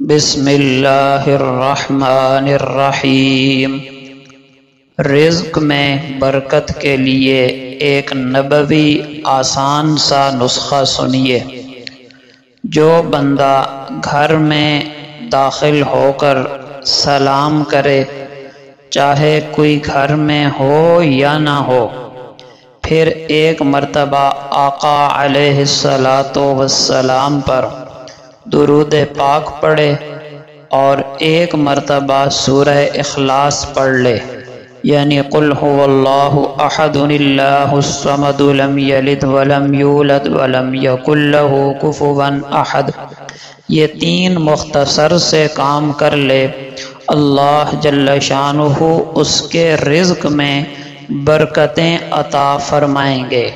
بسم اللہ الرحمن الرحیم۔ رزق میں برکت کے لیے ایک نبوی آسان سا نسخہ سنیے۔ جو بندہ گھر میں داخل ہو کر سلام کرے، چاہے کوئی گھر میں ہو یا نہ ہو، پھر ایک مرتبہ آقا علیہ الصلاۃ والسلام پر درود پاک پڑھے اور ایک مرتبہ سورہ اخلاص پڑھ لے، یعنی قل هو اللہ احد اللہ الصمد لم یلد ولم یولد ولم یکن لہ کفوا احد، یہ 3 مختصر سے کام کر لے، اللہ جل شانہ اس کے رزق میں برکتیں عطا فرمائیں گے۔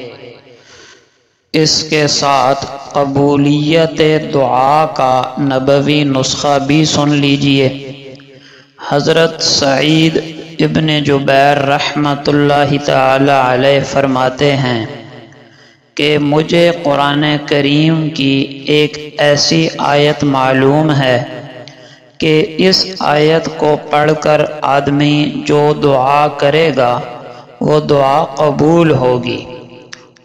اس کے ساتھ قبولیت دعا کا نبوی نسخہ بھی سن لیجئے۔ حضرت سعید ابن جبیر رحمۃ اللہ تعالی علیہ فرماتے ہیں کہ مجھے قرآن کریم کی ایک ایسی آیت معلوم ہے کہ اس آیت کو پڑھ کر آدمی جو دعا کرے گا وہ دعا قبول ہوگی،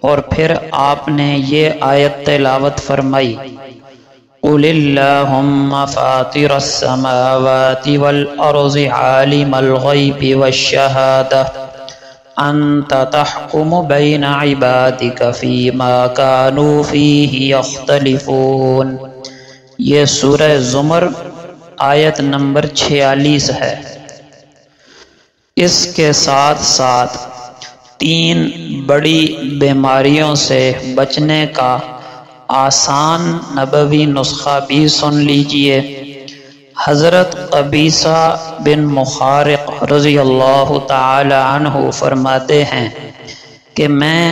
اور پھر آپ نے یہ آیت تلاوت فرمائی، قُلِ اللَّهُمَّ فَاطِرَ السَّمَاوَاتِ وَالْأَرْضِ عَالِمَ الْغَيْبِ وَالشَّهَادَةِ أَنْتَ تَحْكُمُ بَيْنَ عِبَادِكَ فِيمَا كَانُوا فِيهِ يَخْتَلِفُونَ۔ یہ سورہ زمر آیت نمبر 46 ہے۔ اس کے ساتھ ساتھ 3 بڑی بیماریوں سے بچنے کا آسان نبوی نسخہ بھی سن لیجئے۔ حضرت قبیصہ بن مخارق رضی اللہ تعالی عنہ فرماتے ہیں کہ میں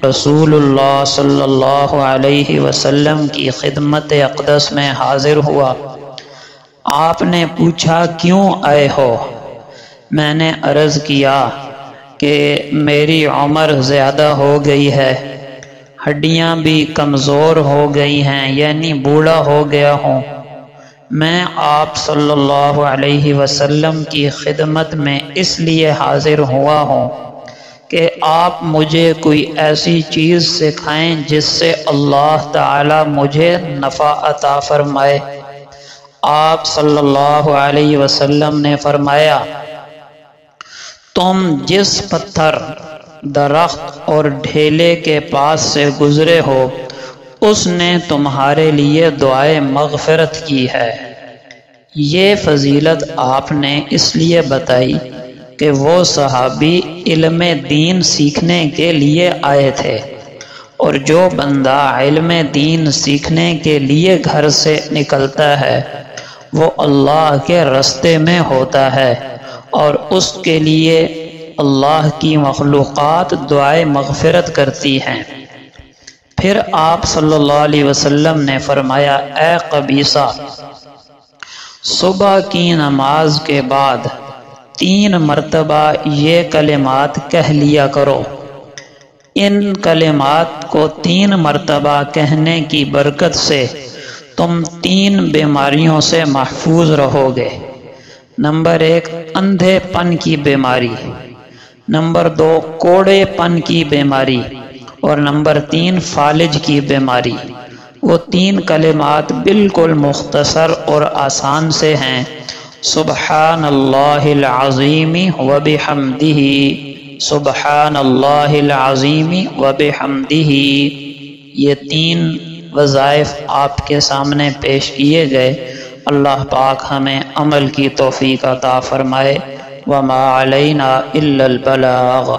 رسول اللہ صلی اللہ علیہ وسلم کی خدمت اقدس میں حاضر ہوا۔ آپ نے پوچھا کیوں آئے ہو؟ میں نے عرض کیا کہ میری عمر زیادہ ہو گئی ہے، ہڈیاں بھی کمزور ہو گئی ہیں، یعنی بوڑھا ہو گیا ہوں۔ میں آپ صلی اللہ علیہ وسلم کی خدمت میں اس لیے حاضر ہوا ہوں کہ آپ مجھے کوئی ایسی چیز سکھائیں جس سے اللہ تعالی مجھے نفع عطا فرمائے۔ آپ صلی اللہ علیہ وسلم نے فرمایا، تم جس پتھر، درخت اور ڈھیلے کے پاس سے گزرے ہو اس نے تمہارے لیے دعائے مغفرت کی ہے۔ یہ فضیلت آپ نے اس لیے بتائی کہ وہ صحابی علم دین سیکھنے کے لیے آئے تھے، اور جو بندہ علم دین سیکھنے کے لیے گھر سے نکلتا ہے وہ اللہ کے راستے میں ہوتا ہے، اور اس کے لیے اللہ کی مخلوقات دعائے مغفرت کرتی ہیں۔ پھر آپ صلی اللہ علیہ وسلم نے فرمایا، اے قبیصہ، صبح کی نماز کے بعد 3 مرتبہ یہ کلمات کہہ لیا کرو۔ ان کلمات کو 3 مرتبہ کہنے کی برکت سے تم 3 بیماریوں سے محفوظ رہو گے۔ نمبر 1 اندھے پن کی بیماری، نمبر 2 کوڑے پن کی بیماری، اور نمبر 3 فالج کی بیماری۔ وہ 3 کلمات بالکل مختصر اور آسان سے ہیں، سبحان اللہ العظیم وبحمدہ، سبحان اللہ العظیم وبحمدہ۔ یہ 3 وظائف آپ کے سامنے پیش کیے گئے۔ اللہ پاک ہمیں عمل کی توفیق عطا فرمائے۔ وما علینا الا البلاغ۔